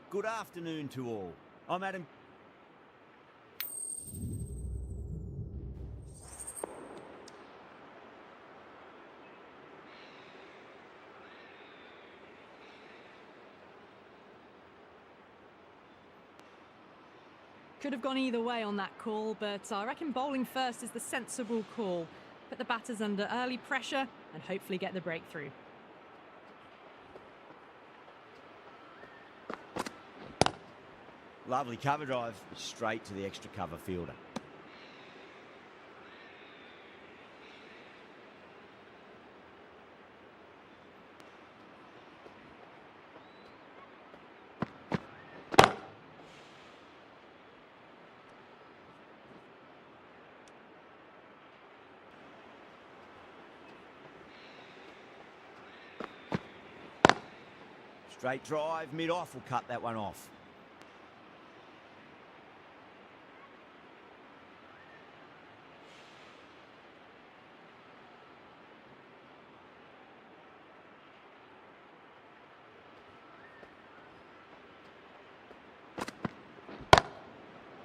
Good afternoon to all. I'm Adam. Could have gone either way on that call, but I reckon bowling first is the sensible call. Put the batters under early pressure and hopefully get the breakthrough. Lovely cover drive, straight to the extra cover fielder. Straight drive, mid-off will cut that one off.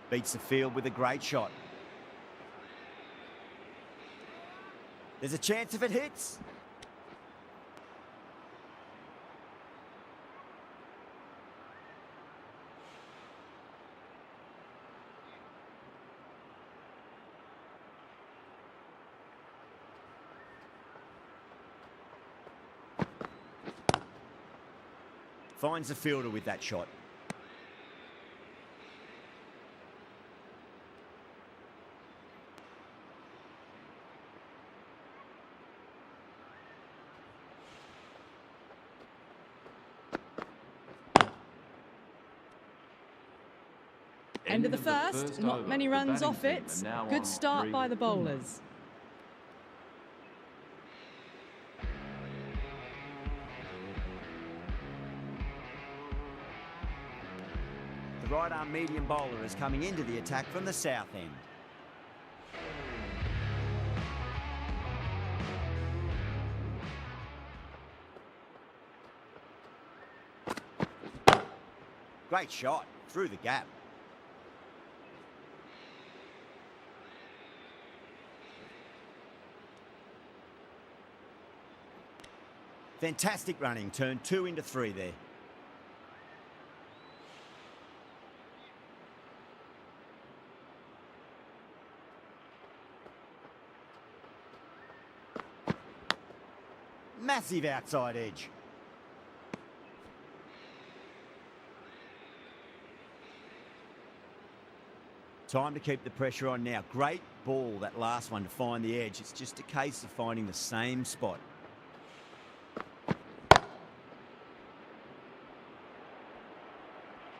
Beats the field with a great shot. There's a chance if it hits. Finds the fielder with that shot. End of the first, not many runs off it. Good start by the bowlers. The right-arm medium bowler is coming into the attack from the south end. Great shot, through the gap. Fantastic running, turned 2 into 3 there. Massive outside edge. Time to keep the pressure on now. Great ball, that last one, to find the edge. It's just a case of finding the same spot.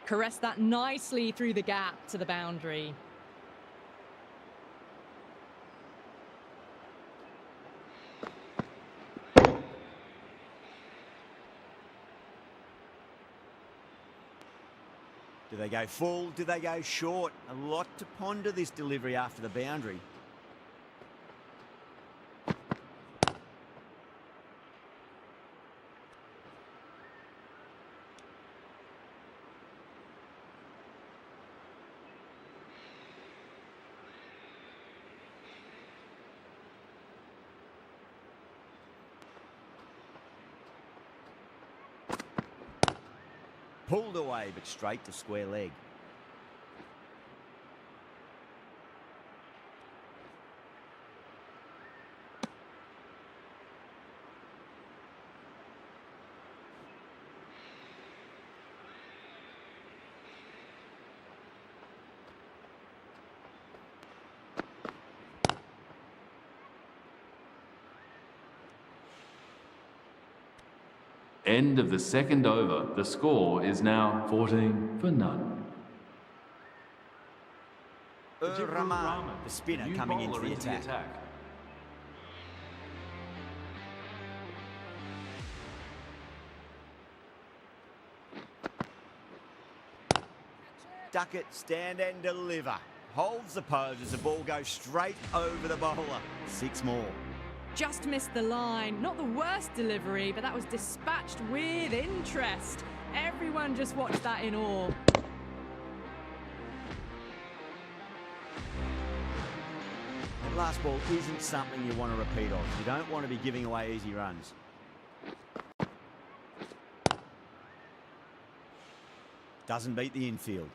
Caressed that nicely through the gap to the boundary. Do they go full? Do they go short? A lot to ponder this delivery after the boundary. Pulled away, but straight to square leg. End of the second over. The score is now 14 for none. Rahman, the spinner, coming into the attack. Duck it, stand and deliver. Holds the pose as the ball goes straight over the bowler. 6 more. Just missed the line. Not the worst delivery, but that was dispatched with interest. Everyone just watched that in awe. That last ball isn't something you want to repeat of. You don't want to be giving away easy runs. Doesn't beat the infield.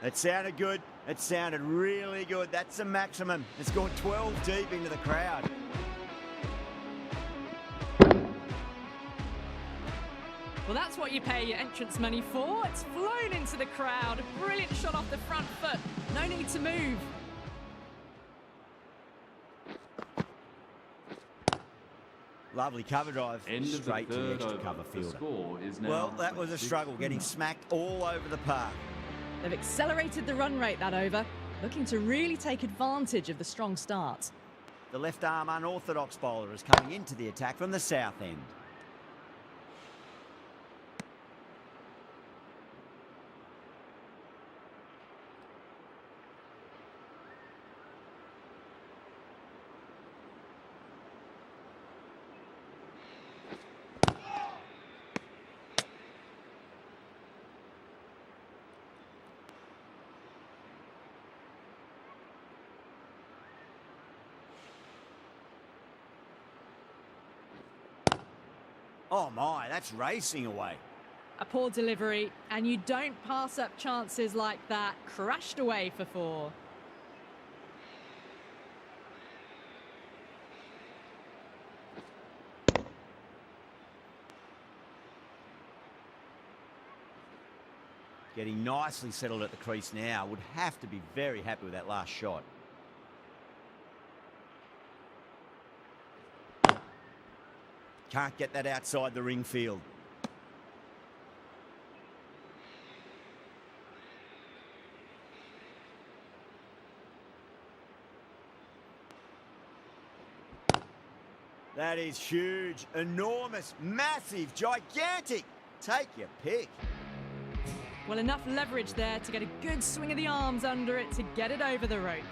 It sounded good. It sounded really good. That's the maximum. It's gone 12 deep into the crowd. Well, that's what you pay your entrance money for. It's flown into the crowd. A brilliant shot off the front foot. No need to move. Lovely cover drive. End of the straight to the third extra over. cover The fielder. score is now Well, that was a 26 struggle, for getting none. smacked all over the park. They've accelerated the run rate that over, looking to really take advantage of the strong start. The left-arm unorthodox bowler is coming into the attack from the south end. Oh my, that's racing away. A poor delivery, and you don't pass up chances like that. Crashed away for 4. Getting nicely settled at the crease now. Would have to be very happy with that last shot. Can't get that outside the ring field. That is huge, enormous, massive, gigantic. Take your pick. Well, enough leverage there to get a good swing of the arms under it to get it over the rope.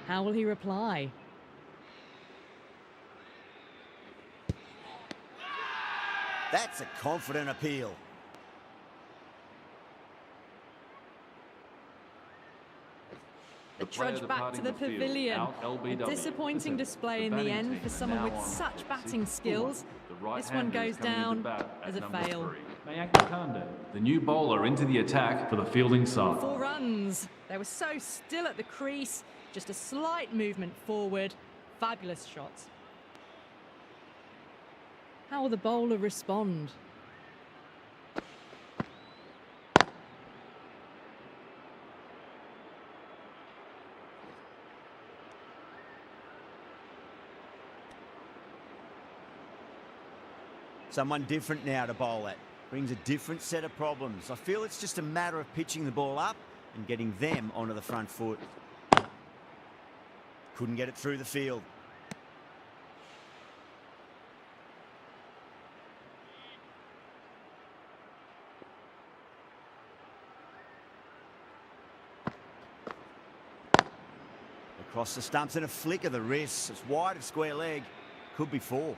How will he reply? That's a confident appeal. The player trudge back to departing the the field, pavilion. out A LBW. disappointing display in the batting end team for are someone now with on such 6 batting forward. skills. The This one right-hander is goes coming into down bat at as a number fail. 3. Mayank Makande, the new bowler into the attack for the fielding side. 4 runs. They were so still at the crease. Just a slight movement forward. Fabulous shot. How will the bowler respond? Someone different now to bowl at. Brings a different set of problems. I feel it's just a matter of pitching the ball up and getting them onto the front foot. Couldn't get it through the field. Across the stumps and a flick of the wrist. It's wide of square leg. Could be 4.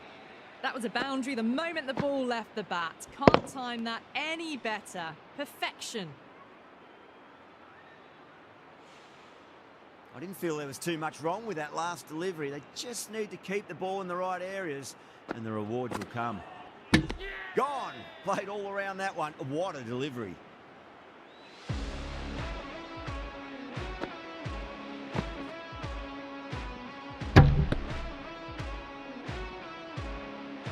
That was a boundary the moment the ball left the bat. Can't time that any better. Perfection. I didn't feel there was too much wrong with that last delivery. They just need to keep the ball in the right areas and the rewards will come. Gone. Played all around that one. What a delivery.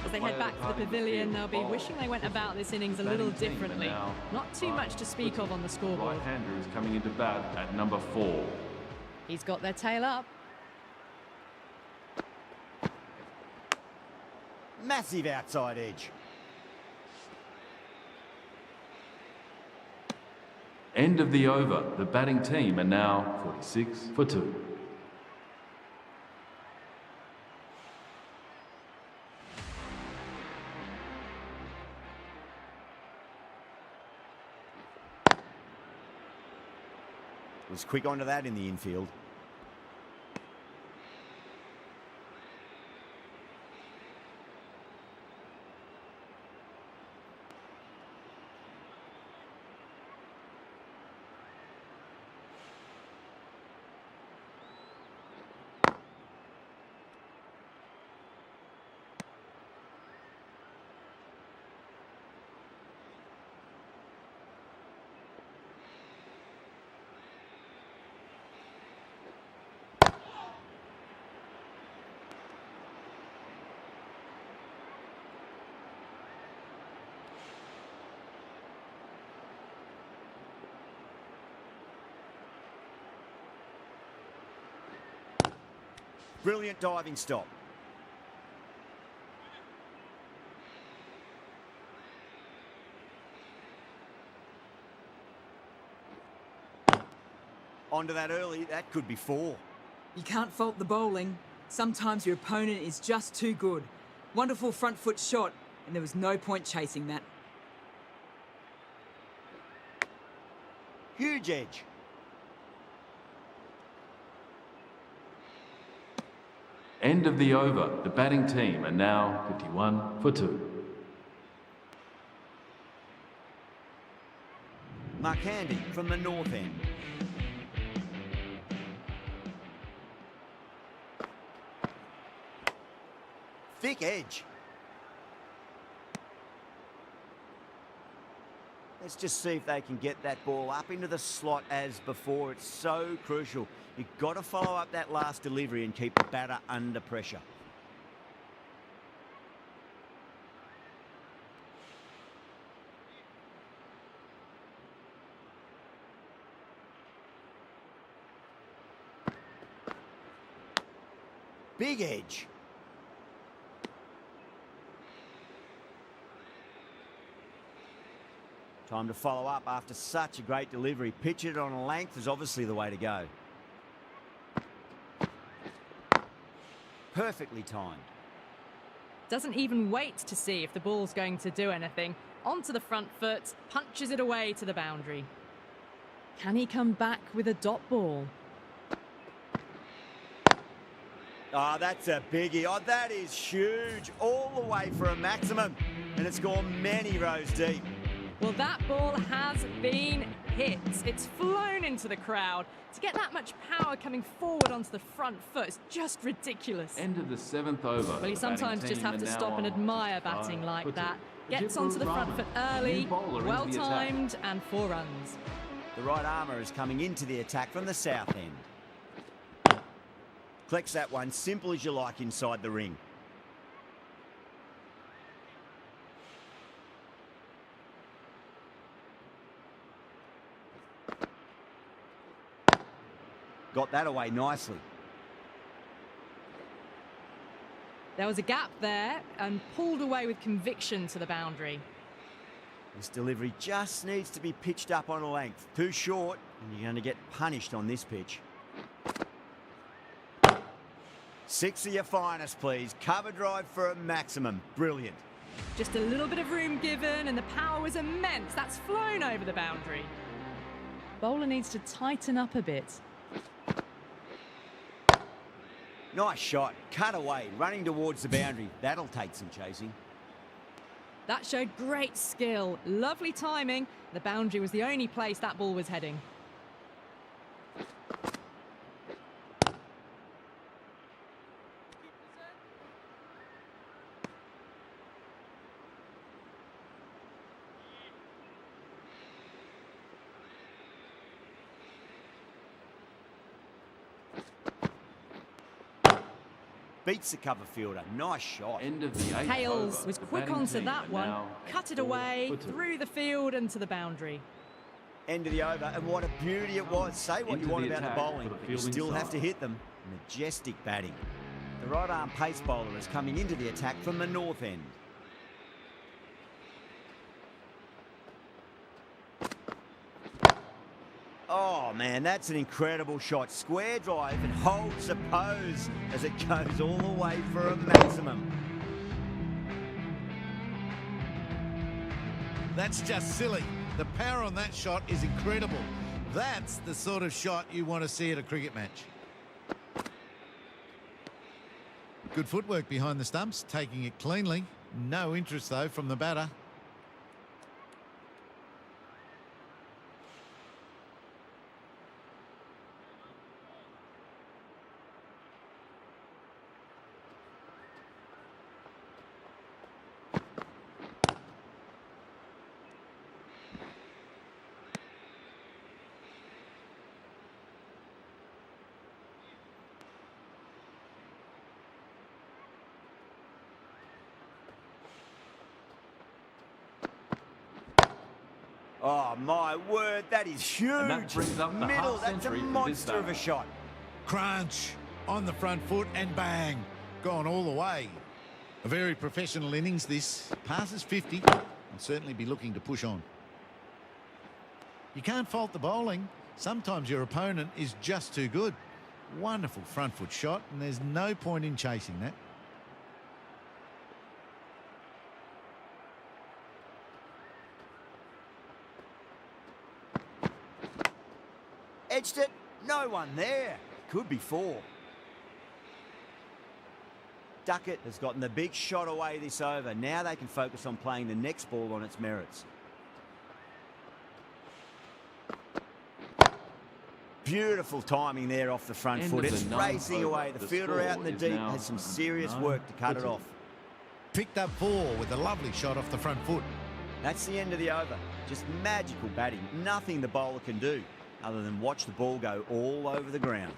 As they head back to the pavilion, they'll be wishing they went about this innings a little differently. Not too much to speak of on the scoreboard. Right-hander is coming into bat at number 4. He's got their tail up. Massive outside edge. End of the over. The batting team are now 46 for 2. Was quick onto that in the infield. Brilliant diving stop. Onto that early, that could be 4. You can't fault the bowling. Sometimes your opponent is just too good. Wonderful front foot shot, and there was no point chasing that. Huge edge. End of the over. The batting team are now 51 for 2. Mark Handy from the north end. Thick edge. Let's just see if they can get that ball up into the slot as before. It's so crucial. You've got to follow up that last delivery and keep the batter under pressure. Big edge. Time to follow up after such a great delivery. Pitch it on a length is obviously the way to go. Perfectly timed. Doesn't even wait to see if the ball's going to do anything. Onto the front foot, punches it away to the boundary. Can he come back with a dot ball? Oh, that's a biggie. Oh, that is huge. All the way for a maximum. And it's gone many rows deep. Well, that ball has been hit. It's flown into the crowd. To get that much power coming forward onto the front foot is just ridiculous. End of the 7th over. Well, you sometimes just have to stop and admire batting like that. Gets onto the front foot early, well timed, and 4 runs. The right armour is coming into the attack from the south end. Collects that one, simple as you like, inside the ring. Got that away nicely. There was a gap there and pulled away with conviction to the boundary. This delivery just needs to be pitched up on a length. Too short, and you're going to get punished on this pitch. 6 of your finest, please. Cover drive for a maximum. Brilliant. Just a little bit of room given, and the power was immense. That's flown over the boundary. Bowler needs to tighten up a bit. Nice shot. Cut away, running towards the boundary. That'll take some chasing. That showed great skill. Lovely timing. The boundary was the only place that ball was heading. beats the cover fielder. Nice shot. End of the 8th Hales over. was The quick batting onto team that are one, now cut it 4 away, for 2. through the field and to the boundary. End of the over, and what a beauty it was. Say what you Into want the about the attack bowling, for the but you fielding still have side. to hit them. Majestic batting. The right-arm pace bowler is coming into the attack from the north end. Oh man, that's an incredible shot. Square drive and holds the pose as it goes all the way for a maximum. That's just silly. The power on that shot is incredible. That's the sort of shot you want to see at a cricket match. Good footwork behind the stumps, taking it cleanly. No interest, though, from the batter. Oh my word, that is huge. And that brings up the Middle, half that's a century for this monster of a batter. shot. Crunch on the front foot and bang, gone all the way. A very professional innings this. Passes 50. I'll certainly be looking to push on. You can't fault the bowling. Sometimes your opponent is just too good. Wonderful front foot shot, and there's no point in chasing that. Edged it, no one there. Could be 4. Duckett has gotten the big shot away this over. Now they can focus on playing the next ball on its merits. Beautiful timing there off the front End foot. of the It's ninth racing over. away. The The fielder out in score the is deep now has some serious 9 work to cut for it 2. off. Picked up 4 with a lovely shot off the front foot. That's the end of the over. Just magical batting. Nothing the bowler can do other than watch the ball go all over the ground.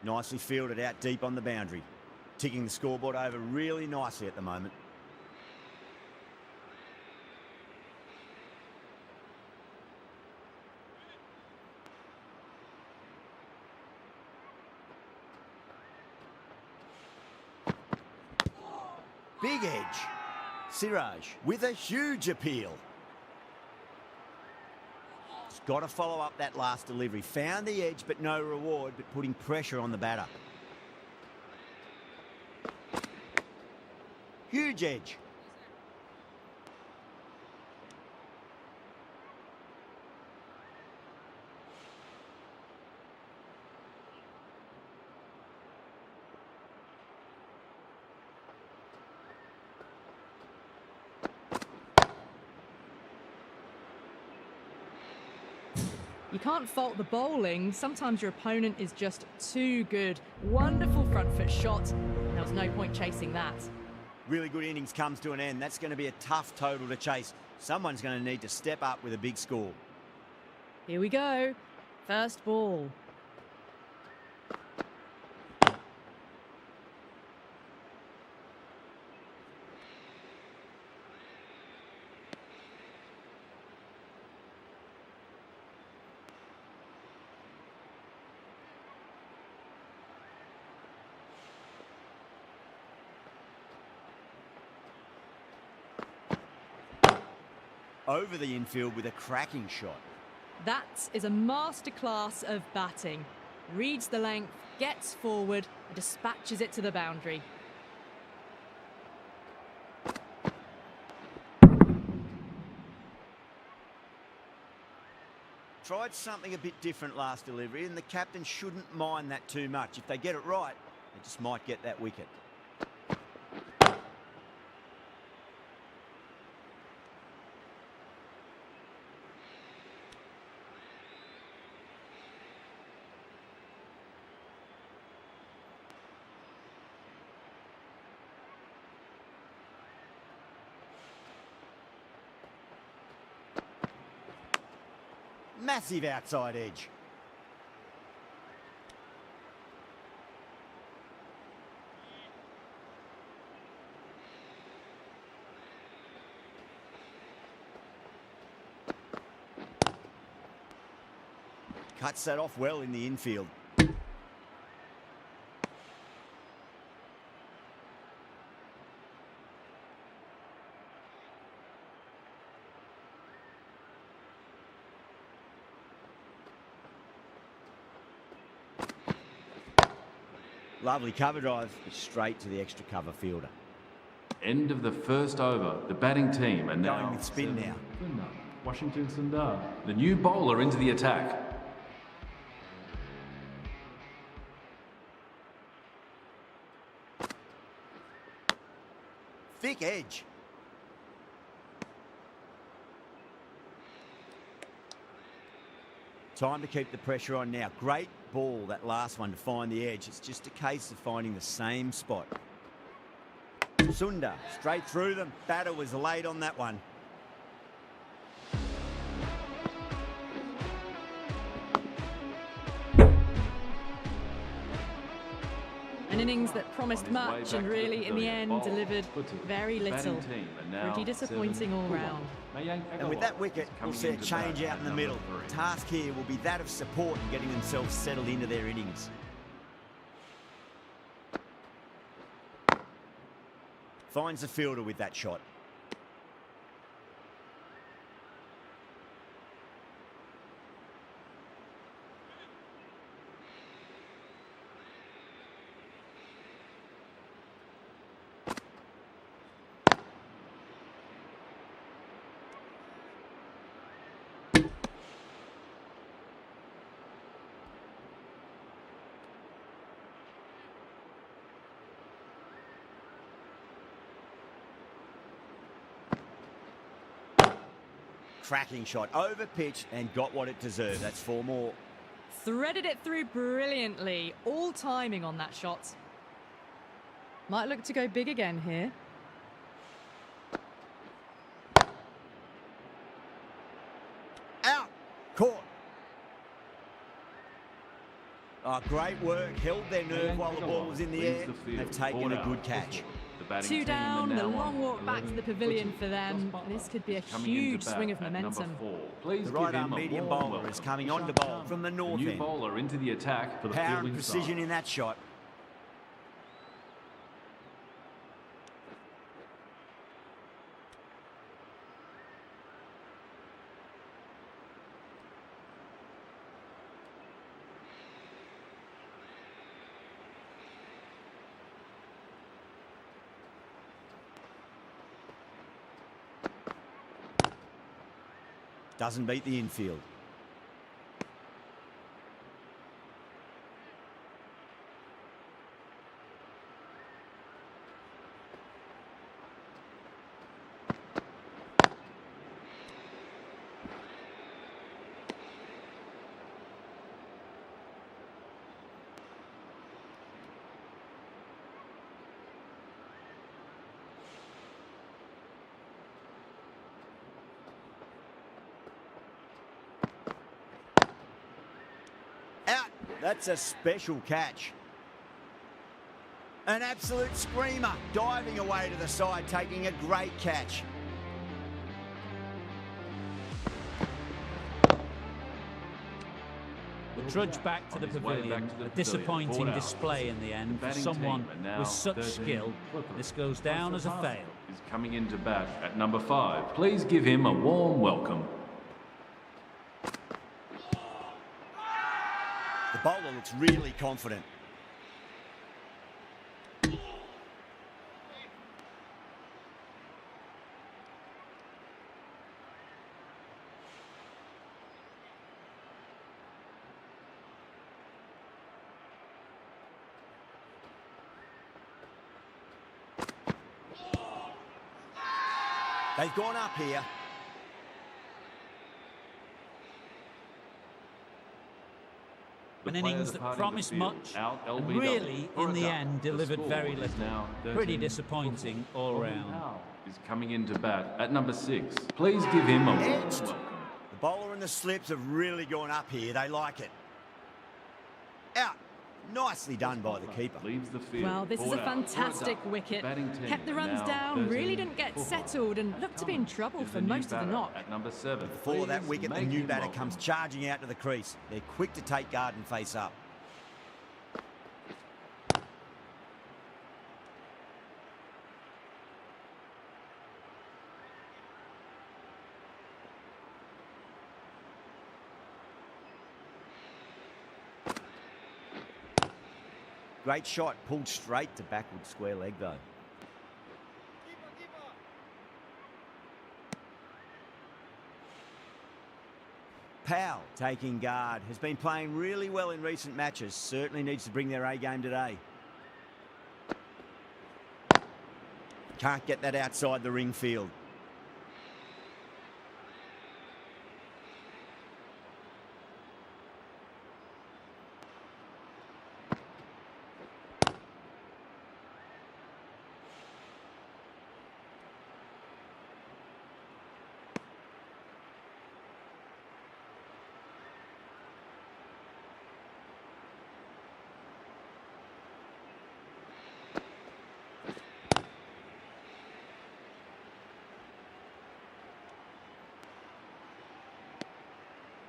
Nicely fielded out deep on the boundary. Ticking the scoreboard over really nicely at the moment. Big edge. Siraj with a huge appeal. He's got to follow up that last delivery. Found the edge, but no reward, but putting pressure on the batter. Huge edge. You can't fault the bowling. Sometimes your opponent is just too good. Wonderful front foot shot. There was no point chasing that. Really good innings comes to an end. That's going to be a tough total to chase. Someone's going to need to step up with a big score. Here we go. First ball. Over the infield with a cracking shot. That is a masterclass of batting. Reads the length, gets forward, and dispatches it to the boundary. Tried something a bit different last delivery, and the captain shouldn't mind that too much. If they get it right, they just might get that wicket. Massive outside edge. Cuts that off well in the infield. Lovely cover drive, straight to the extra cover fielder. End of the first over. The batting team are now Going with spin 7 now. for none. Washington Sundar, the new bowler, into the attack. Thick edge. Time to keep the pressure on now. Great ball, that last one, to find the edge. It's just a case of finding the same spot. Sundar, straight through them. Batter was late on that one. An innings that promised much and really, in the end, delivered very little. Pretty disappointing all round. And with that wicket, we'll see a change out in the middle. The task here will be that of support and getting themselves settled into their innings. Finds the fielder with that shot. Cracking shot, over pitch and got what it deserved. That's 4 more. Threaded it through brilliantly. All timing on that shot. Might look to go big again here. Out. Caught. Oh, great work. Held their nerve while the ball was in the air. They've taken a good catch. 2 down, the long walk back to the pavilion for them. This could be a huge swing of momentum. The right-arm medium bowler is coming on to bowl from the north New end. bowler into the attack for the Power and fielding precision side. in that shot. Doesn't beat the infield. Out. That's a special catch. An absolute screamer, diving away to the side, taking a great catch. The trudge back to the pavilion, a disappointing display in the end for someone with such skill. This goes down as a fail. Is coming into bat at number 5. Please give him a warm welcome. The bowler looks really confident. They've gone up here. An innings that promised much and really, in the end, delivered very little. Pretty disappointing all round. Is coming into bat at number 6. Please give him a warm Edged. welcome. The bowler and the slips have really gone up here. They like it. Out. Nicely done by the keeper. Leaves the field. Well, this is a fantastic wicket. Kept the runs down, really didn't get settled and looked to be in trouble for most of the knock. At number 7. Before that wicket, the new batter comes charging out to the crease. They're quick to take guard and face up. Great shot, pulled straight to backward square leg though. Powell taking guard, has been playing really well in recent matches, certainly needs to bring their A game today. Can't get that outside the ring field.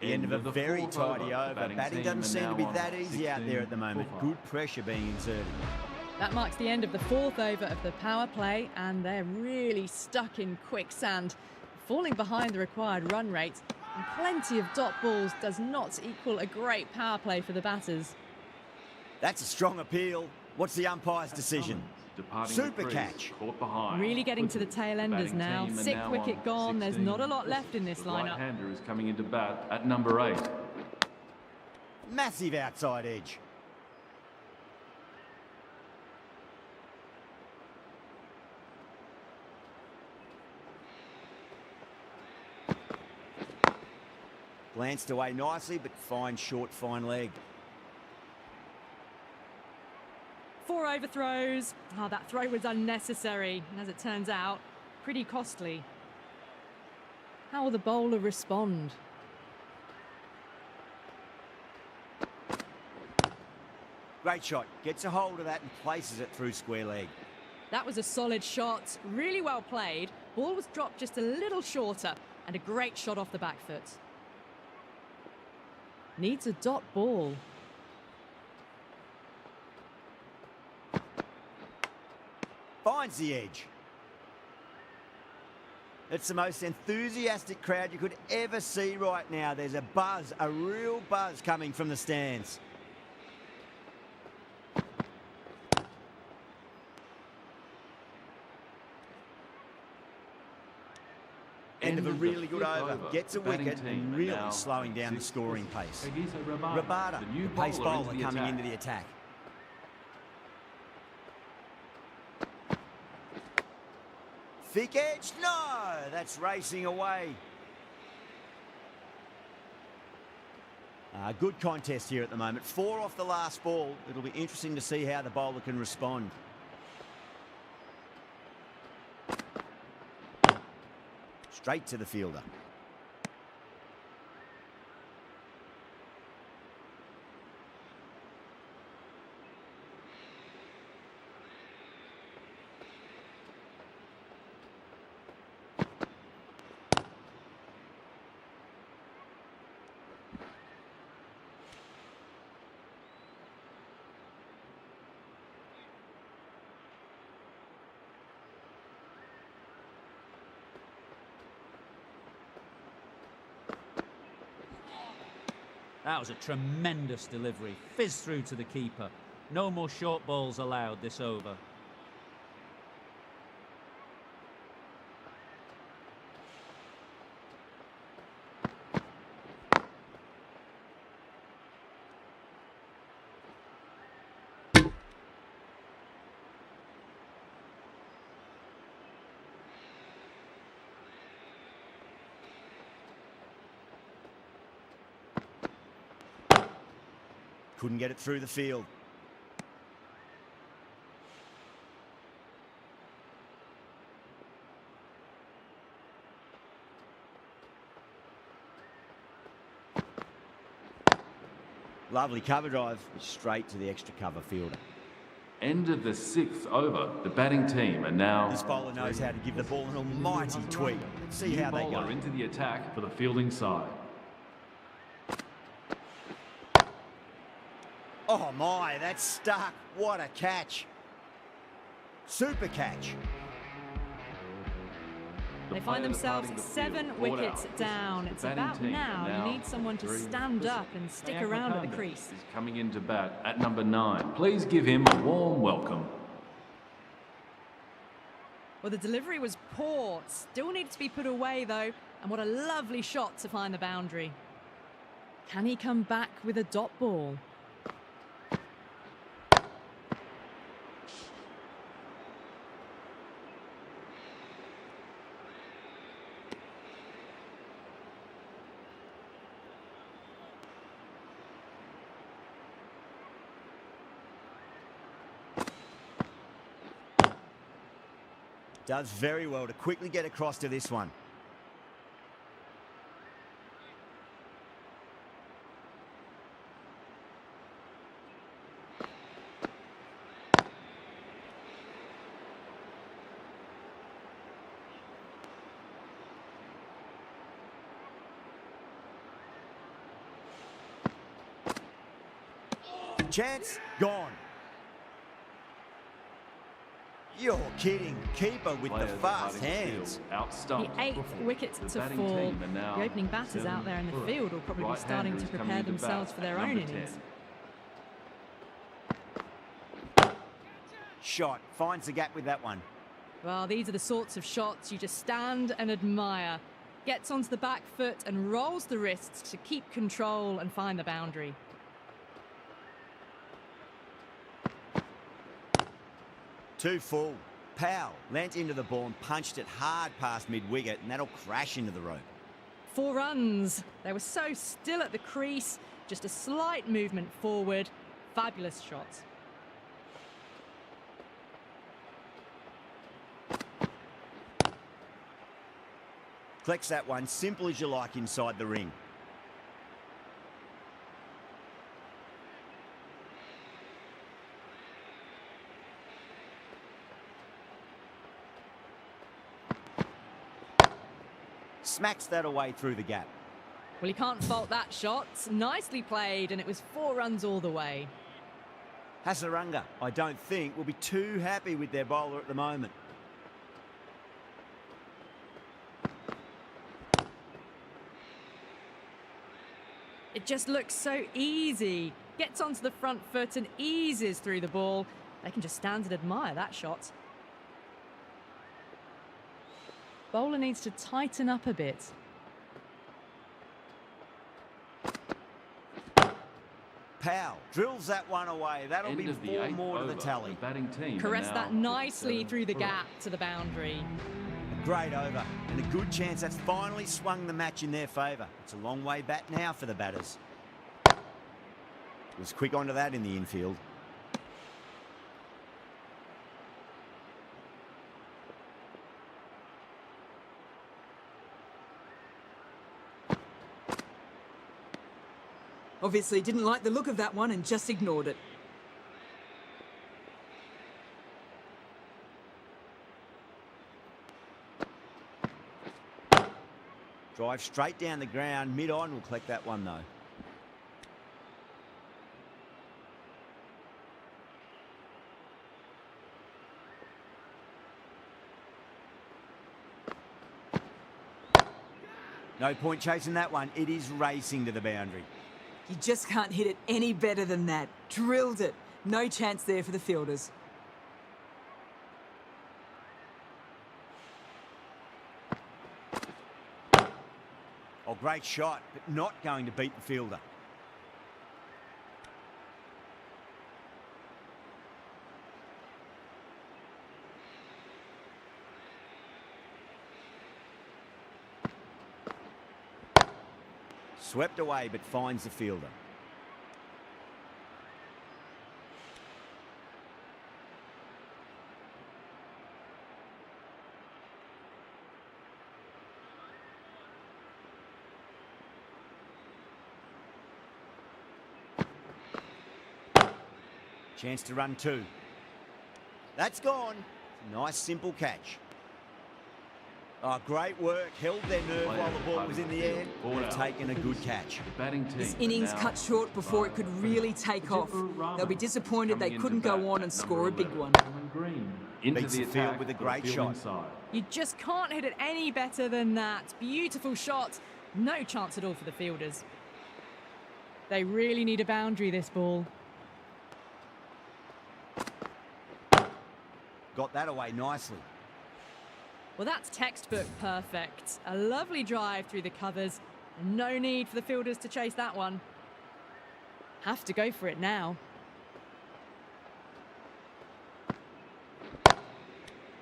The end of a very tidy over. Batting doesn't seem to be that easy out there at the moment. Good pressure being exerted. That marks the end of the 4th over of the power play, and they're really stuck in quicksand, falling behind the required run rate. And plenty of dot balls does not equal a great power play for the batters. That's a strong appeal. What's the umpire's decision? Super catch. Really getting to the tail enders now. 6th wicket gone. There's not a lot left in this lineup. Right-hander is coming into bat at number 8. Massive outside edge. Glanced away nicely, but fine short, fine leg. 4 overthrows. Oh, that throw was unnecessary, and as it turns out, pretty costly. How will the bowler respond? Great shot. Gets a hold of that and places it through square leg. That was a solid shot, really well played. Ball was dropped just a little shorter, and a great shot off the back foot. Needs a dot ball. Finds the edge. It's the most enthusiastic crowd you could ever see right now. There's a buzz, a real buzz coming from the stands. End of a really good over. Gets a wicket and really slowing down the scoring pace. Rabada, the pace bowler coming into the attack. Thick edge? No! That's racing away. Good contest here at the moment. 4 off the last ball. It'll be interesting to see how the bowler can respond. Straight to the fielder. That was a tremendous delivery. Fizzed through to the keeper. No more short balls allowed this over. Couldn't get it through the field. Lovely cover drive, straight to the extra cover fielder. End of the 6th over. The batting team are now... This bowler knows how to give the ball an almighty tweak. Let's see how they go. Bowler into the attack for the fielding side. Oh my, that's stuck. What a catch. Super catch. They find themselves 7 wickets down. It's about now. You need someone to stand up and stick around at the crease. He's coming into bat at number 9. Please give him a warm welcome. Well, the delivery was poor. Still needs to be put away, though. And what a lovely shot to find the boundary. Can he come back with a dot ball? Does very well to quickly get across to this one. Chance gone. You're kidding. Keeper with the fast hands. The 8th wicket to fall. The opening batters out there in the field will probably be starting to prepare themselves for their own innings. Shot. Finds the gap with that one. Well, these are the sorts of shots you just stand and admire. Gets onto the back foot and rolls the wrists to keep control and find the boundary. Too full. Powell leant into the ball and punched it hard past mid-wicket, and that'll crash into the rope. 4 runs. They were so still at the crease. Just a slight movement forward. Fabulous shot. Collects that one, simple as you like inside the ring. Smacks that away through the gap. Well, you can't fault that shot. Nicely played, and it was 4 runs all the way. Hasaranga, I don't think, will be too happy with their bowler at the moment. It just looks so easy. Gets onto the front foot and eases through the ball. They can just stand and admire that shot. Bowler needs to tighten up a bit. Powell drills that one away. That'll be 4 more to the tally. Caressed that nicely through the gap to the boundary. A great over and a good chance that's finally swung the match in their favour. It's a long way back now for the batters. Was quick onto that in the infield. Obviously didn't like the look of that one and just ignored it. Drive straight down the ground. Mid-on will collect that one, though. No point chasing that one. It is racing to the boundary. You just can't hit it any better than that. Drilled it. No chance there for the fielders. Oh, great shot, but not going to beat the fielder. Swept away, but finds the fielder. Chance to run two. That's gone. Nice, simple catch. Oh, great work. Held their nerve while the ball was in the air. They've taken a good catch. The batting team This innings cut short before it could really take off. They'll be disappointed they couldn't go on and score a big one. Into Beats the the field attack with a for the great fielding shot. side. You just can't hit it any better than that. Beautiful shot. No chance at all for the fielders. They really need a boundary, this ball. Got that away nicely. Well, that's textbook perfect. A lovely drive through the covers. And no need for the fielders to chase that one. Have to go for it now.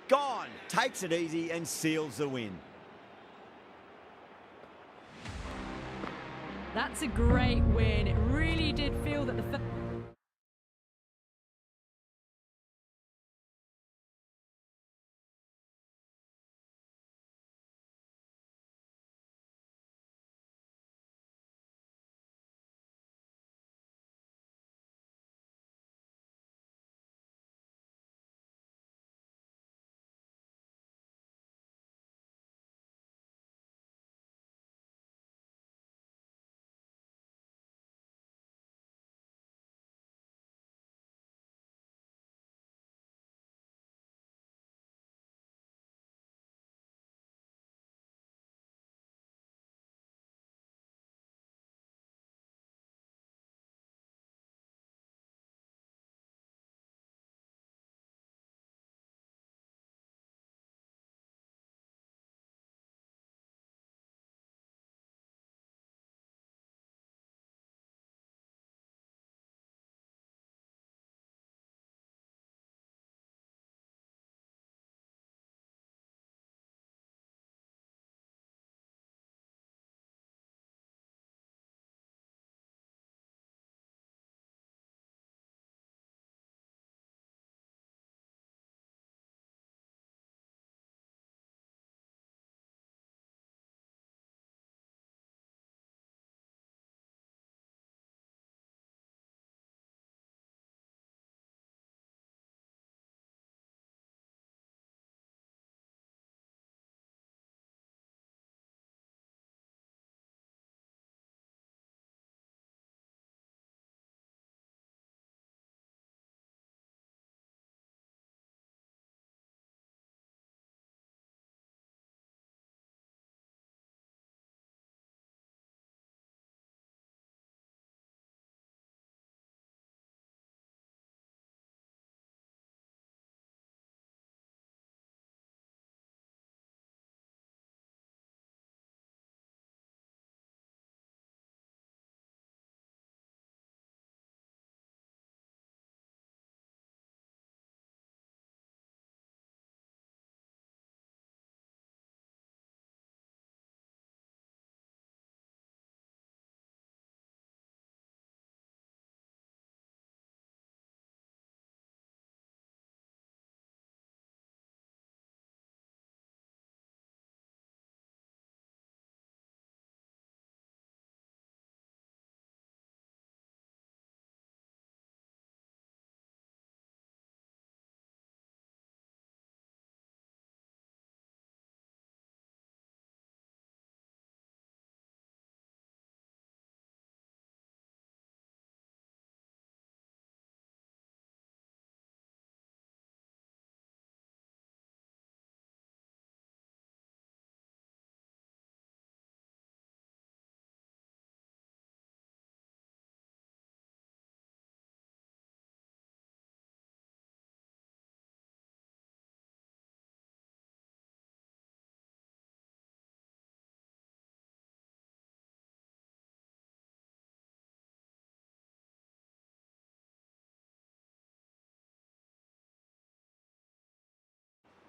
Gone. Takes it easy and seals the win. That's a great win. It really did feel that the...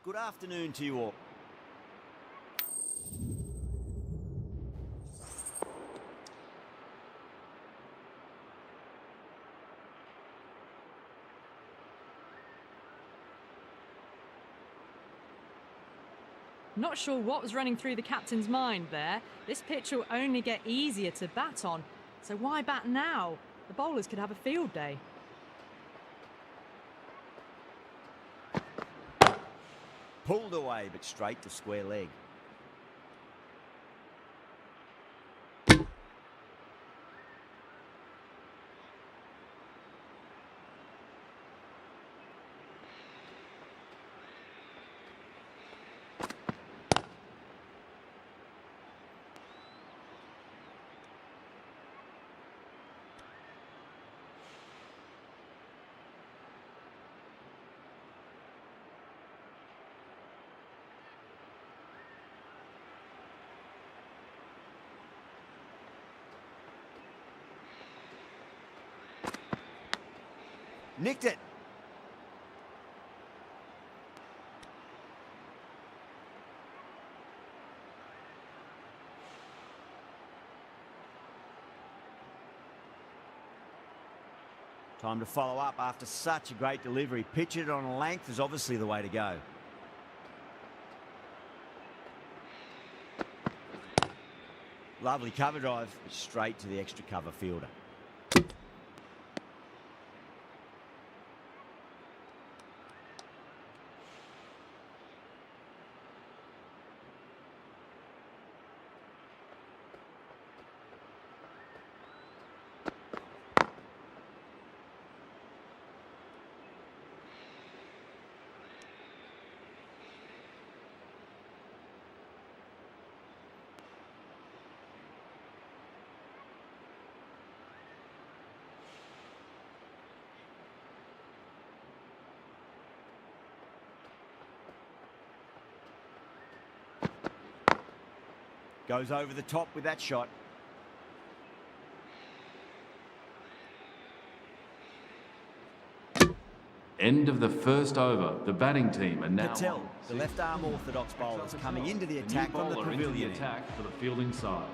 Good afternoon to you all. Not sure what was running through the captain's mind there. This pitch will only get easier to bat on. So why bat now? The bowlers could have a field day. Pulled away, but straight to square leg. Nicked it. Time to follow up after such a great delivery. Pitch it on a length is obviously the way to go. Lovely cover drive, straight to the extra cover fielder. Goes over the top with that shot. End of the first over. The batting team are now Patel, the left-arm orthodox bowlers, coming into the attack from the pavilion. Attack for the fielding side.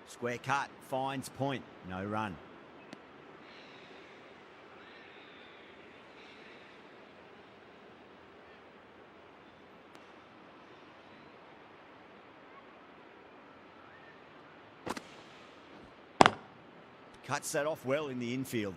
Square cut, finds point, no run. Cuts that off well in the infield.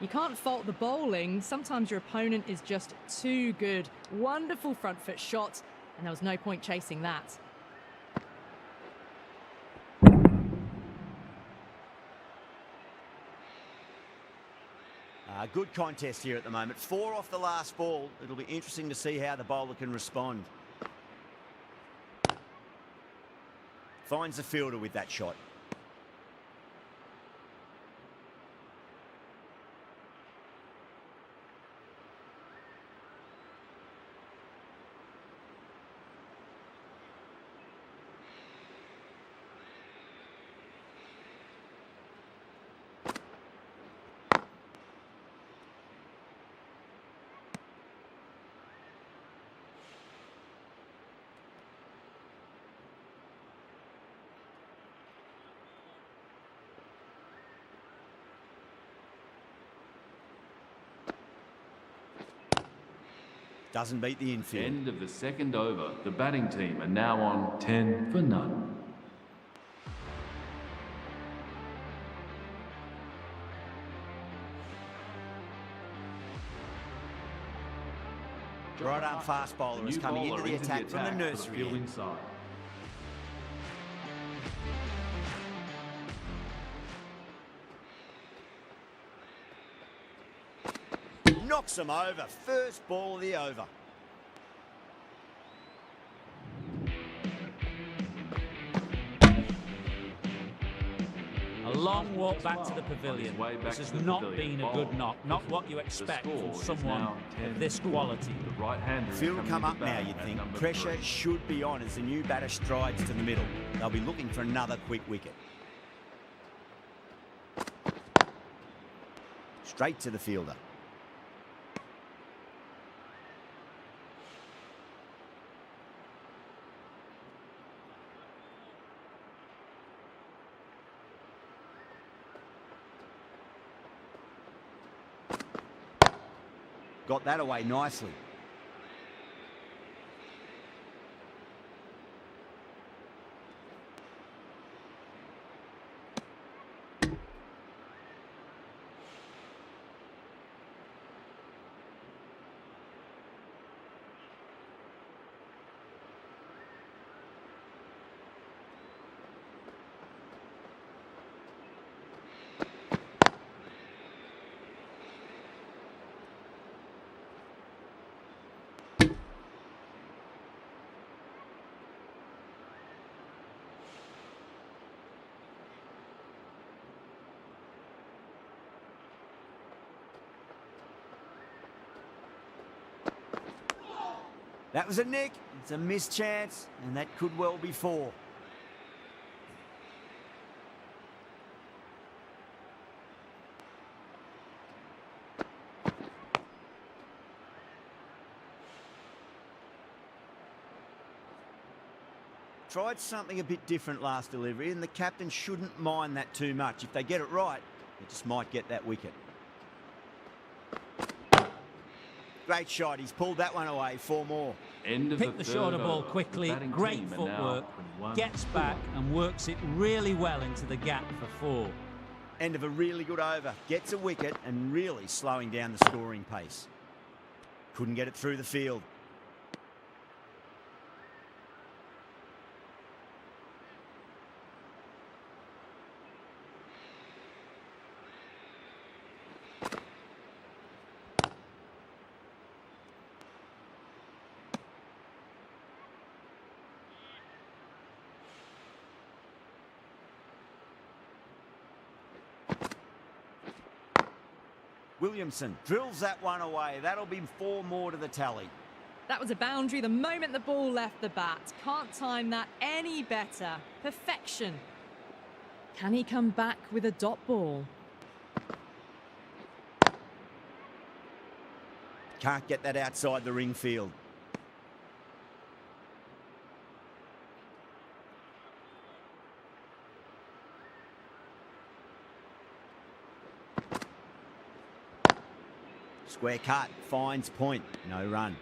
You can't fault the bowling. Sometimes your opponent is just too good. Wonderful front foot shot, and there was no point chasing that. Good contest here at the moment. 4 off the last ball. It'll be interesting to see how the bowler can respond. Finds the fielder with that shot. Doesn't beat the infield. End of the second over. The batting team are now on 10 for none. Right arm fast bowler is coming into the attack from the nursery. Fielding side. Knocks him over. First ball of the over. A long walk back to the pavilion. This has not been a good knock. Not what you expect from someone of this quality. The right-hander Field will come up now, you'd think. Pressure should be on as the new batter strides to the middle. They'll be looking for another quick wicket. Straight to the fielder. Got that away nicely. That was a nick. It's a missed chance, and that could well be 4. Tried something a bit different last delivery, and the captain shouldn't mind that too much. If they get it right, they just might get that wicket. Great shot. He's pulled that one away. 4 more. Picked the shorter ball quickly. Great footwork. Gets back and works it really well into the gap for 4. End of a really good over. Gets a wicket and really slowing down the scoring pace. Couldn't get it through the field. Williamson drills that one away. That'll be 4 more to the tally. That was a boundary the moment the ball left the bat. Can't time that any better. Perfection. Can he come back with a dot ball? Can't get that outside the ring field. Square cut, finds point, no run.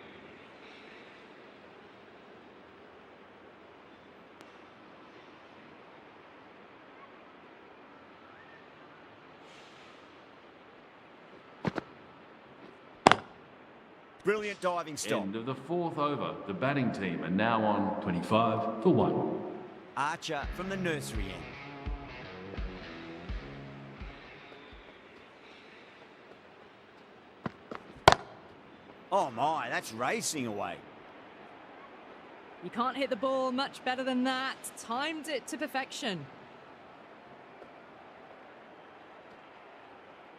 Brilliant diving stop. End of the 4th over. The batting team are now on 25 for 1. Archer from the nursery end. Oh my, that's racing away. You can't hit the ball much better than that. Timed it to perfection.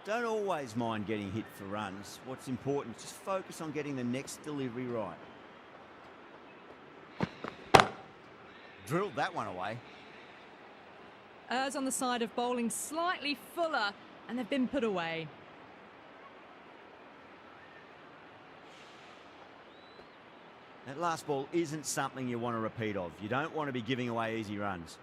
Don't always mind getting hit for runs. What's important is just focus on getting the next delivery right. Drilled that one away. Errs on the side of bowling slightly fuller, and they've been put away. That last ball isn't something you want to repeat of. You don't want to be giving away easy runs.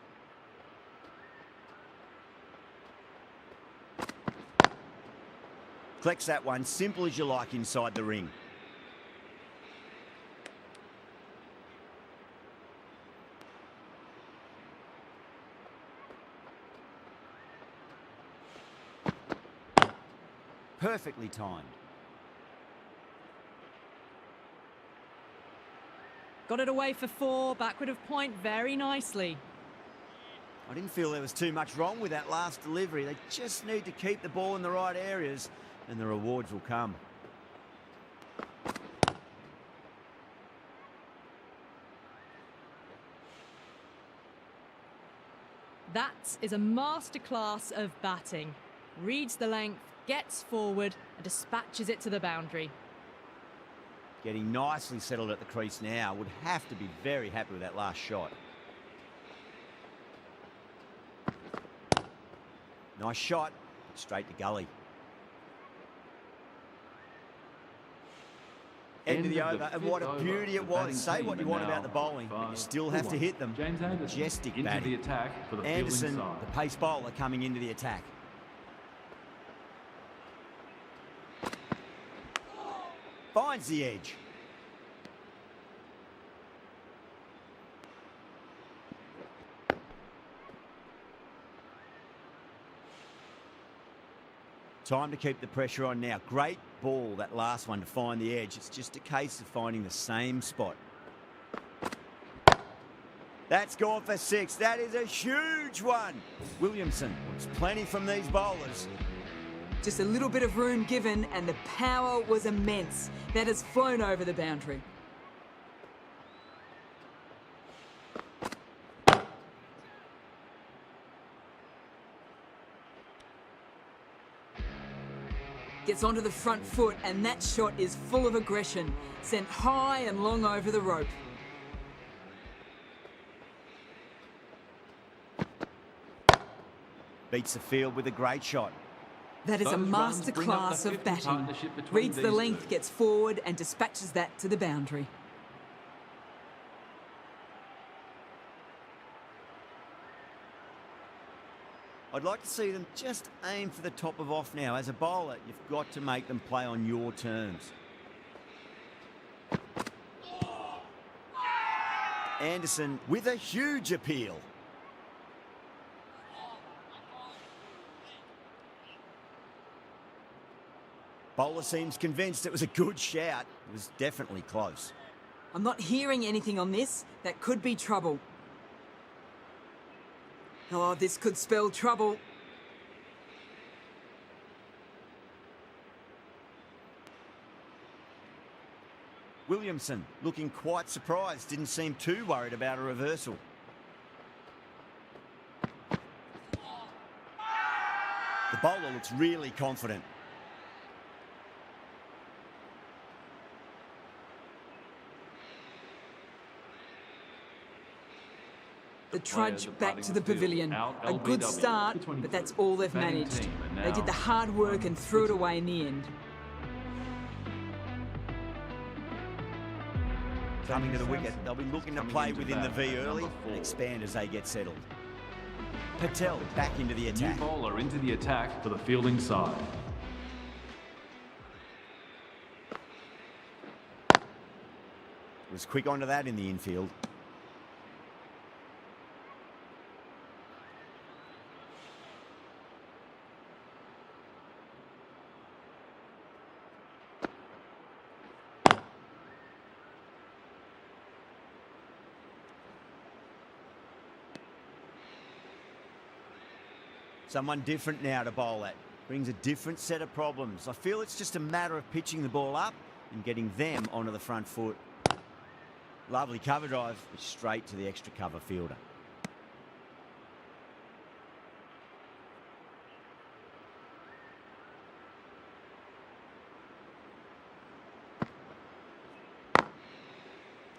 Collects that one, simple as you like inside the ring. Perfectly timed. Got it away for 4, backward of point very nicely. I didn't feel there was too much wrong with that last delivery. They just need to keep the ball in the right areas and the rewards will come. That is a masterclass of batting. Reads the length, gets forward and dispatches it to the boundary. Getting nicely settled at the crease now. Would have to be very happy with that last shot. Nice shot. Straight to gully. End of the over, and what a beauty it was. Say what you want about the bowling, but you still have to hit them. Majestic batting. Into the attack for the Anderson, side. the pace bowler, coming into the attack. finds the edge. Time to keep the pressure on now. Great ball, that last one, to find the edge. It's just a case of finding the same spot. That's gone for 6. That is a huge one. Williamson wants plenty from these bowlers. Just a little bit of room given and the power was immense. That has flown over the boundary. Gets onto the front foot and that shot is full of aggression. Sent high and long over the rope. Beats the field with a great shot. That is a masterclass of batting. Reads the length, gets forward and dispatches that to the boundary. I'd like to see them just aim for the top of off now. As a bowler, you've got to make them play on your terms. Anderson with a huge appeal. Bowler seems convinced it was a good shout. It was definitely close. I'm not hearing anything on this. That could be trouble. Oh, this could spell trouble. Williamson looking quite surprised. Didn't seem too worried about a reversal. The bowler looks really confident. The trudge back to the pavilion. A good start, but that's all they've managed. They did the hard work and threw it away in the end. Coming to the wicket, they'll be looking to play within the V early and expand as they get settled. Patel back into the attack. New bowler into the attack for the fielding side. Was quick onto that in the infield. Someone different now to bowl at. Brings a different set of problems. I feel it's just a matter of pitching the ball up and getting them onto the front foot. Lovely cover drive, but straight to the extra cover fielder.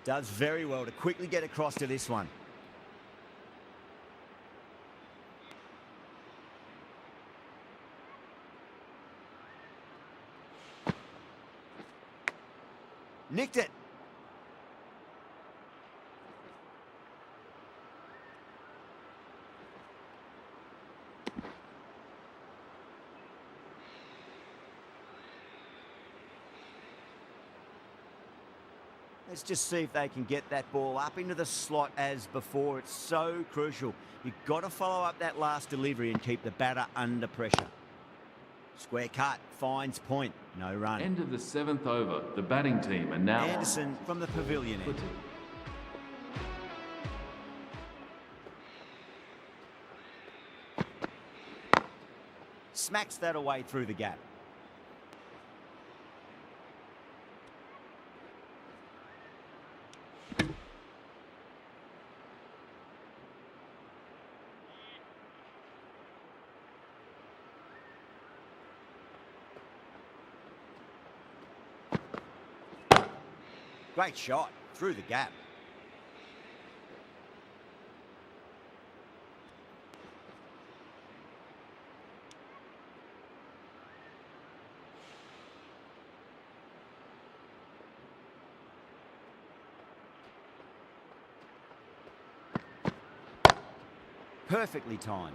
Does very well to quickly get across to this one. Nicked it. Let's just see if they can get that ball up into the slot as before. It's so crucial. You've got to follow up that last delivery and keep the batter under pressure. Square cut, finds point, no run. End of the 7th over. The batting team are now Anderson from the pavilion end. Smacks that away through the gap. Great shot through the gap. Perfectly timed.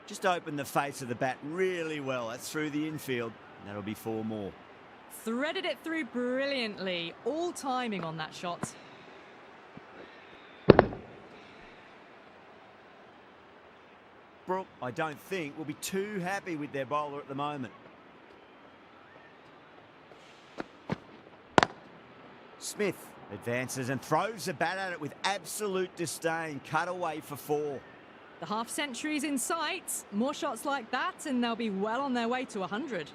Just opened the face of the bat really well. That's through the infield. And that'll be 4 more. Threaded it through brilliantly. All timing on that shot. Brooke, I don't think, will be too happy with their bowler at the moment. Smith advances and throws the bat at it with absolute disdain. Cut away for 4. The half-century's in sight. More shots like that and they'll be well on their way to 100.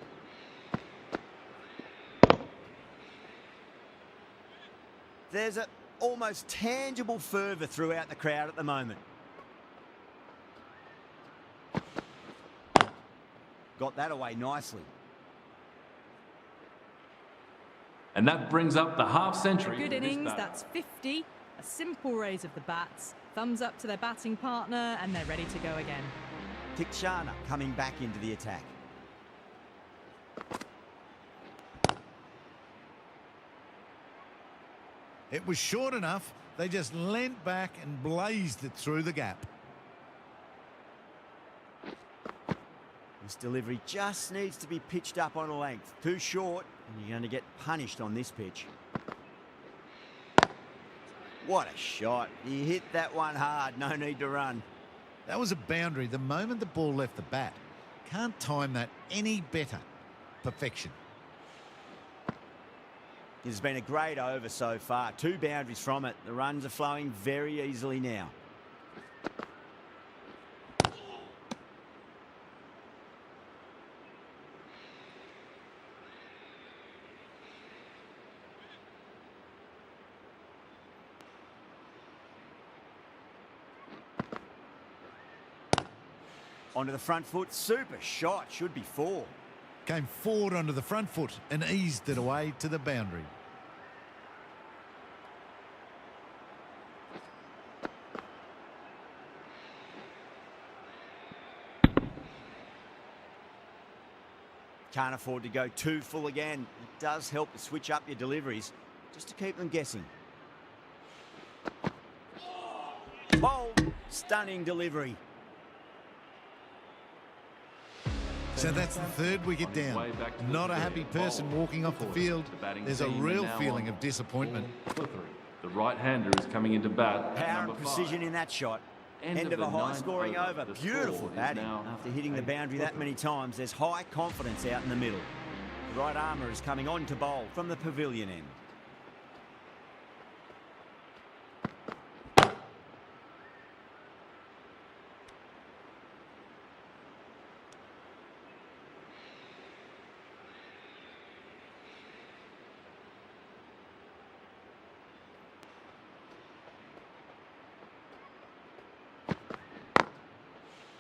There's an almost tangible fervour throughout the crowd at the moment. Got that away nicely. And that brings up the half-century. Good innings, that's 50. A simple raise of the bats. Thumbs up to their batting partner and they're ready to go again. Tikshana coming back into the attack. It was short enough. They just leant back and blazed it through the gap. This delivery just needs to be pitched up on a length. Too short, and you're going to get punished on this pitch. What a shot. He hit that one hard. No need to run. That was a boundary the moment the ball left the bat. Can't time that any better. Perfection. It's been a great over so far. 2 boundaries from it. The runs are flowing very easily now. Onto the front foot. Super shot. Should be 4. Came forward onto the front foot and eased it away to the boundary. Can't afford to go too full again. It does help to switch up your deliveries just to keep them guessing. Bold, stunning delivery. So that's the 3rd wicket down. Not a happy person walking off the field. There's a real feeling of disappointment. The right-hander is coming into bat. Power and precision in that shot. End of a high-scoring over. Beautiful batting. After hitting the boundary that many times, there's high confidence out in the middle. The right armour is coming on to bowl from the pavilion end.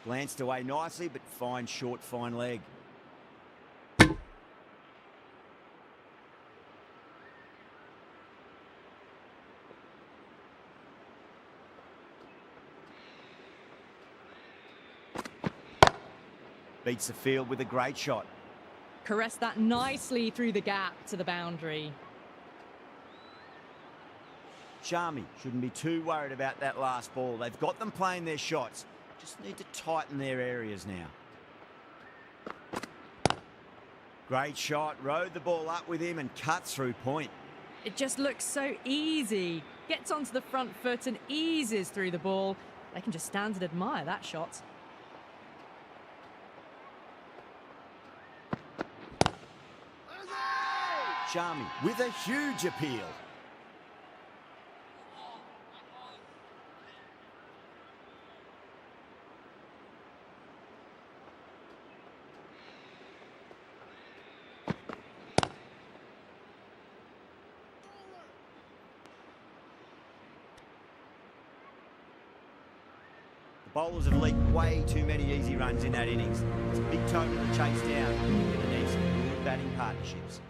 Glanced away nicely, but fine short, fine leg. Beats the field with a great shot. Caressed that nicely through the gap to the boundary. Sharmy shouldn't be too worried about that last ball. They've got them playing their shots. Just need to tighten their areas now. Great shot. Rode the ball up with him and cut through point. It just looks so easy. Gets onto the front foot and eases through the ball. They can just stand and admire that shot. Sharmy with a huge appeal. Bowlers have leaked way too many easy runs in that innings. It's a big total to chase down. You're going to need some good batting partnerships.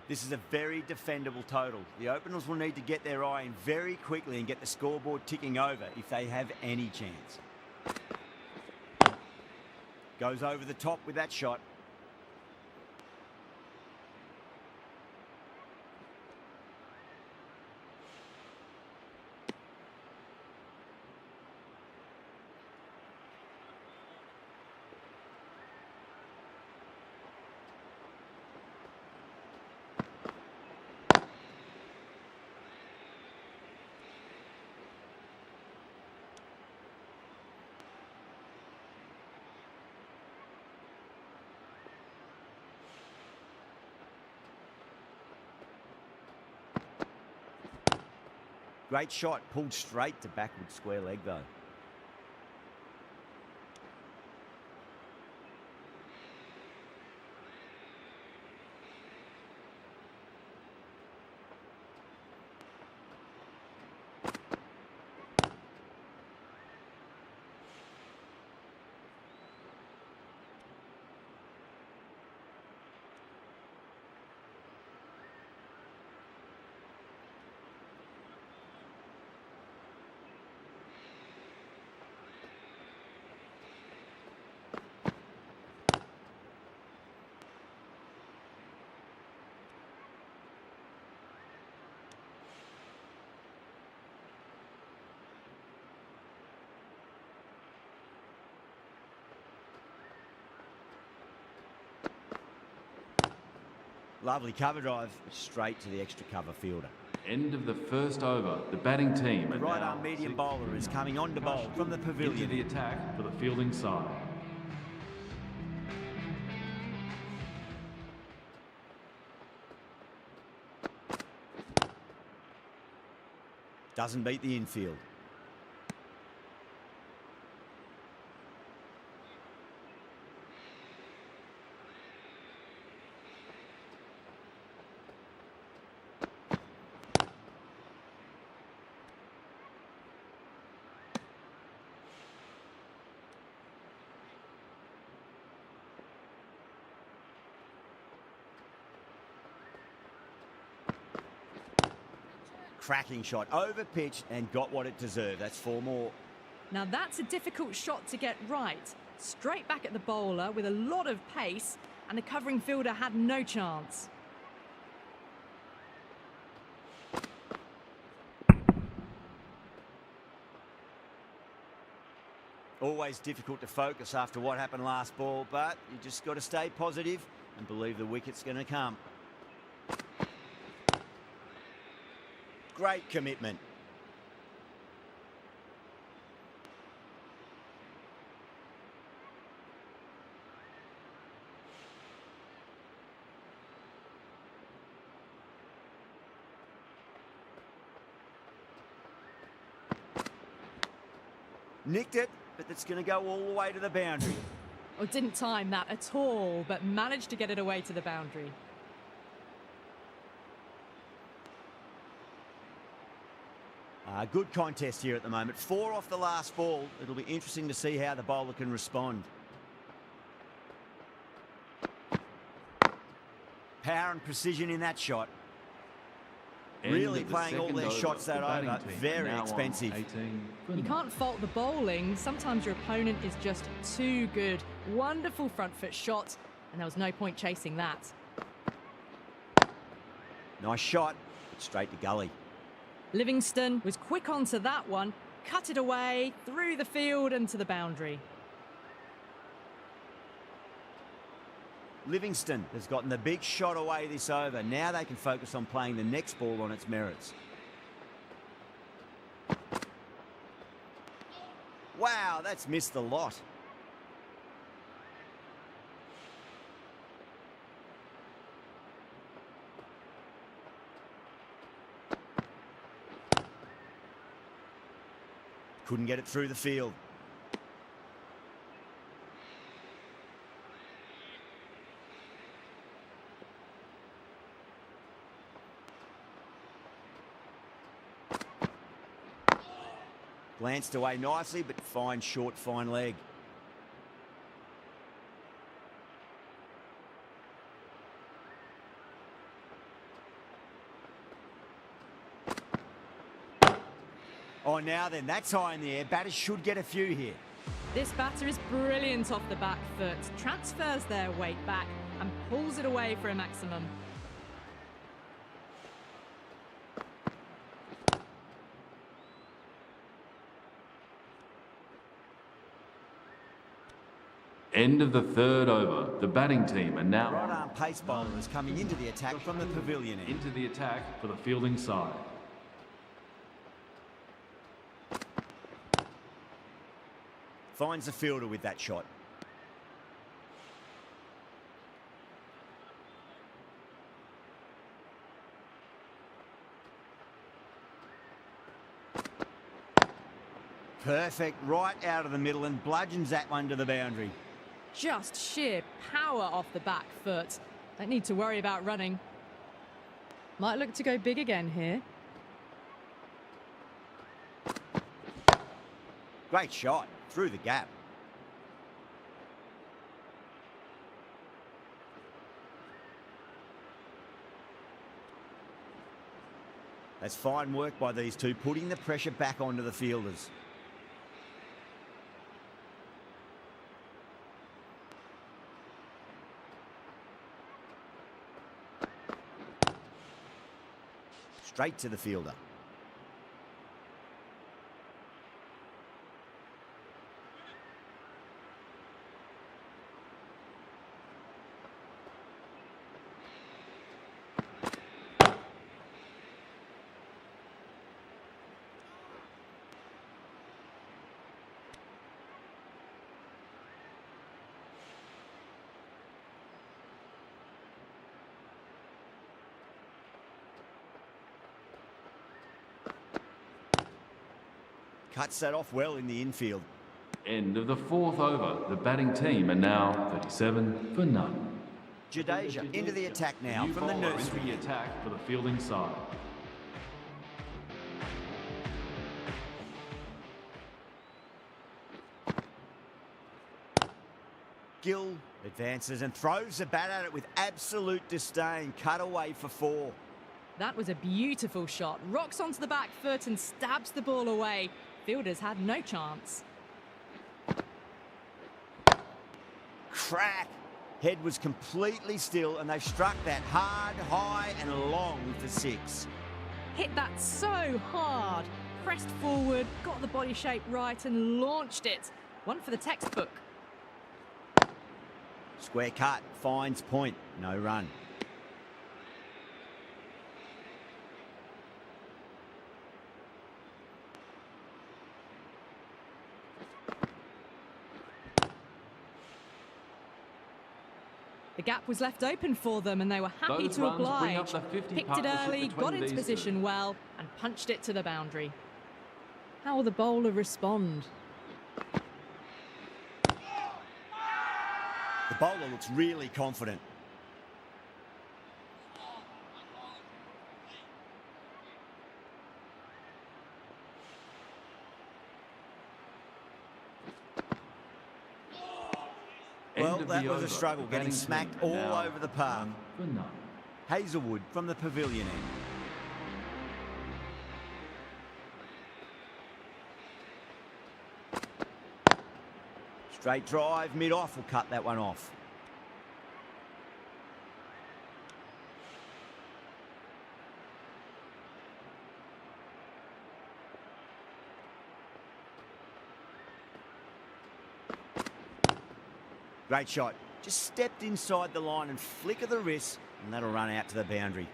This is a very defendable total. The openers will need to get their eye in very quickly and get the scoreboard ticking over if they have any chance. Goes over the top with that shot. Great shot, pulled straight to backward square leg though. Lovely cover drive, straight to the extra cover fielder. End of the first over. The batting team. The right arm medium bowler is coming on to bowl from the pavilion. Into the attack for the fielding side. Doesn't beat the infield. Cracking shot, over pitch and got what it deserved. That's 4 more. Now that's a difficult shot to get right. Straight back at the bowler with a lot of pace, and the covering fielder had no chance. Always difficult to focus after what happened last ball, but you just got to stay positive and believe the wicket's going to come. Great commitment. Nicked it, but that's going to go all the way to the boundary. Oh, didn't time that at all, but managed to get it away to the boundary. Good contest here at the moment. 4 off the last ball. It'll be interesting to see how the bowler can respond. Power and precision in that shot. Really playing all their shots that over. Very expensive. You can't fault the bowling. Sometimes your opponent is just too good. Wonderful front foot shot, and there was no point chasing that. Nice shot. Straight to gully. Livingston was quick onto that one, cut it away, through the field and to the boundary. Livingston has gotten the big shot away this over. Now they can focus on playing the next ball on its merits. Wow, that's missed the lot. Couldn't get it through the field. Glanced away nicely, but fine short, fine leg. Oh, now then, that's high in the air. Batters should get a few here. This batter is brilliant off the back foot, transfers their weight back and pulls it away for a maximum. End of the third over. The batting team are now right arm pace bowler is coming into the attack from the pavilion end. Into the attack for the fielding side. Finds the fielder with that shot. Perfect, right out of the middle and bludgeons that one to the boundary. Just sheer power off the back foot. Don't need to worry about running. Might look to go big again here. Great shot, through the gap. That's fine work by these two, putting the pressure back onto the fielders. Straight to the fielder. Cuts that off well in the infield. End of the 4th over. The batting team are now 37 for none. Jadeja into the attack now from the nursery. Into the attack for the fielding side. Gill advances and throws the bat at it with absolute disdain. Cut away for 4. That was a beautiful shot. Rocks onto the back foot and stabs the ball away. Fielders had no chance. Crack! Head was completely still and they struck that hard, high and long for 6. Hit that so hard. Pressed forward, got the body shape right and launched it. One for the textbook. Square cut, finds point, no run. The gap was left open for them and they were happy to oblige. Picked it early, got into position well and punched it to the boundary. How will the bowler respond? The bowler looks really confident. Well, that was a struggle, getting smacked all over the park. Hazelwood from the pavilion end. Straight drive, mid-off will cut that one off. Great shot. Just stepped inside the line and flick of the wrist, and that'll run out to the boundary.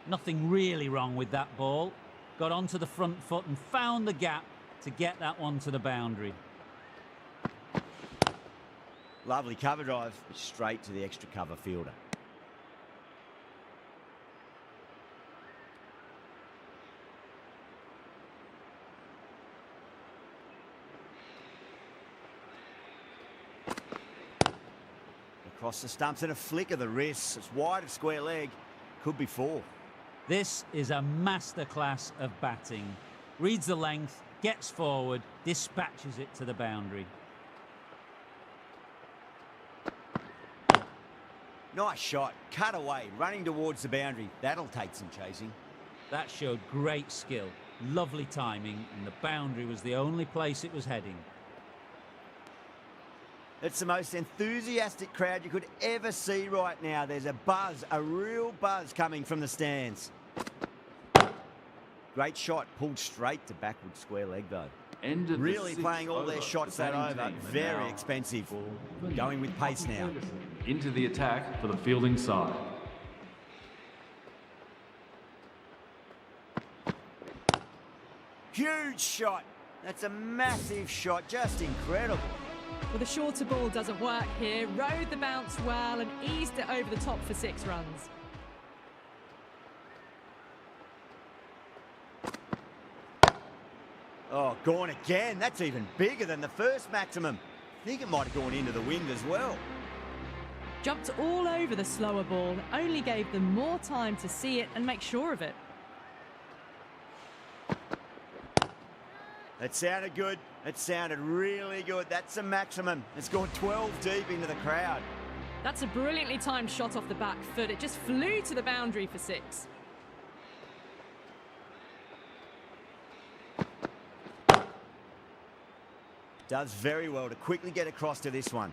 Nothing really wrong with that ball. Got onto the front foot and found the gap to get that one to the boundary. Lovely cover drive, straight to the extra cover fielder. Across the stumps and a flick of the wrist. It's wide of square leg. Could be 4. This is a masterclass of batting. Reads the length, gets forward, dispatches it to the boundary. Nice shot. Cut away, running towards the boundary. That'll take some chasing. That showed great skill, lovely timing, and the boundary was the only place it was heading. It's the most enthusiastic crowd you could ever see right now. There's a buzz, a real buzz coming from the stands. Great shot, pulled straight to backward square leg though. Really playing all their shots that over. Very expensive. Going with pace now. Into the attack for the fielding side. Huge shot. That's a massive shot, just incredible. Well, the shorter ball doesn't work here. Rode the bounce well and eased it over the top for 6 runs. Oh, gone again. That's even bigger than the first maximum. I think it might have gone into the wind as well. Jumped all over the slower ball, only gave them more time to see it and make sure of it. It sounded good. It sounded really good. That's a maximum. It's gone 12 deep into the crowd. That's a brilliantly timed shot off the back foot. It just flew to the boundary for 6. Does very well to quickly get across to this one.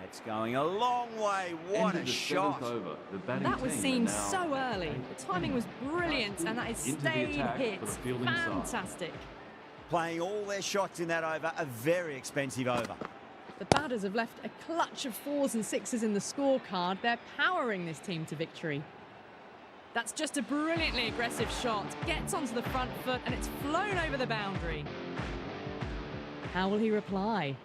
It's going a long way. What a shot. That was seen so early. The timing was brilliant and that is stayed hits. Fantastic. Playing all their shots in that over, a very expensive over. The batters have left a clutch of 4s and 6s in the scorecard. They're powering this team to victory. That's just a brilliantly aggressive shot. Gets onto the front foot and it's flown over the boundary. How will he reply?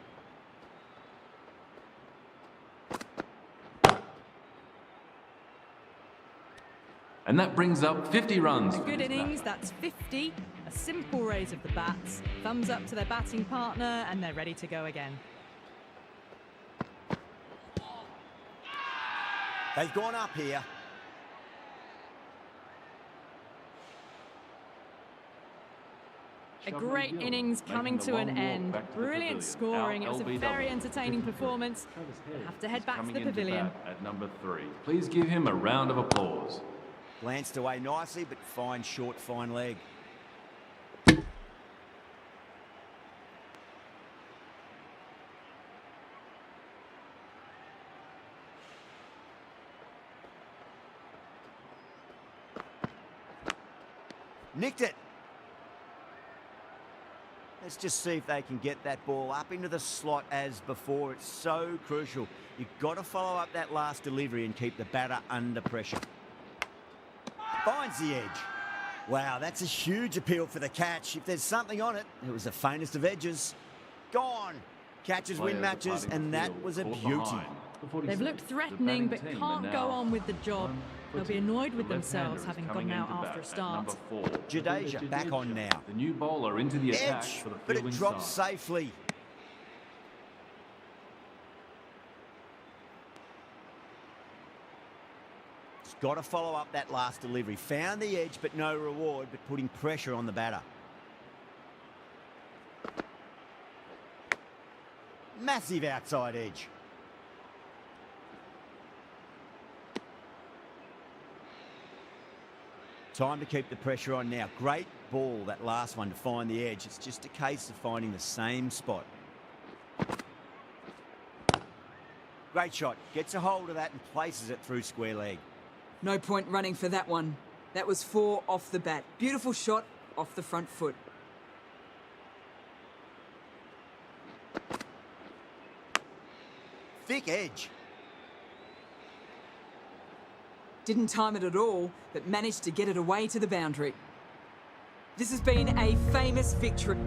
And that brings up 50 runs. A good innings, that's 50. A simple raise of the bats. Thumbs up to their batting partner and they're ready to go again. They've gone up here. A great innings coming to an end. Brilliant scoring. It was a very entertaining performance. We'll have to head back to the pavilion. At number 3. Please give him a round of applause. Glanced away nicely, but fine short, fine leg. Nicked it. Let's just see if they can get that ball up into the slot as before. It's so crucial. You've got to follow up that last delivery and keep the batter under pressure. Finds the edge. Wow, that's a huge appeal for the catch. If there's something on it, it was the faintest of edges. Gone. Catches win matches, and that was a beauty. They've looked threatening, but can't go on with the job. They'll be annoyed with themselves having gone out after a start. Jadeja back on now. The new bowler into the attack Edge, for the but it fielding drops side. safely. Got to follow up that last delivery. Found the edge, but no reward, but putting pressure on the batter. Massive outside edge. Time to keep the pressure on now. Great ball, that last one, to find the edge. It's just a case of finding the same spot. Great shot. Gets a hold of that and places it through square leg. No point running for that one. That was 4 off the bat. Beautiful shot off the front foot. Thick edge. Didn't time it at all, but managed to get it away to the boundary. This has been a famous victory.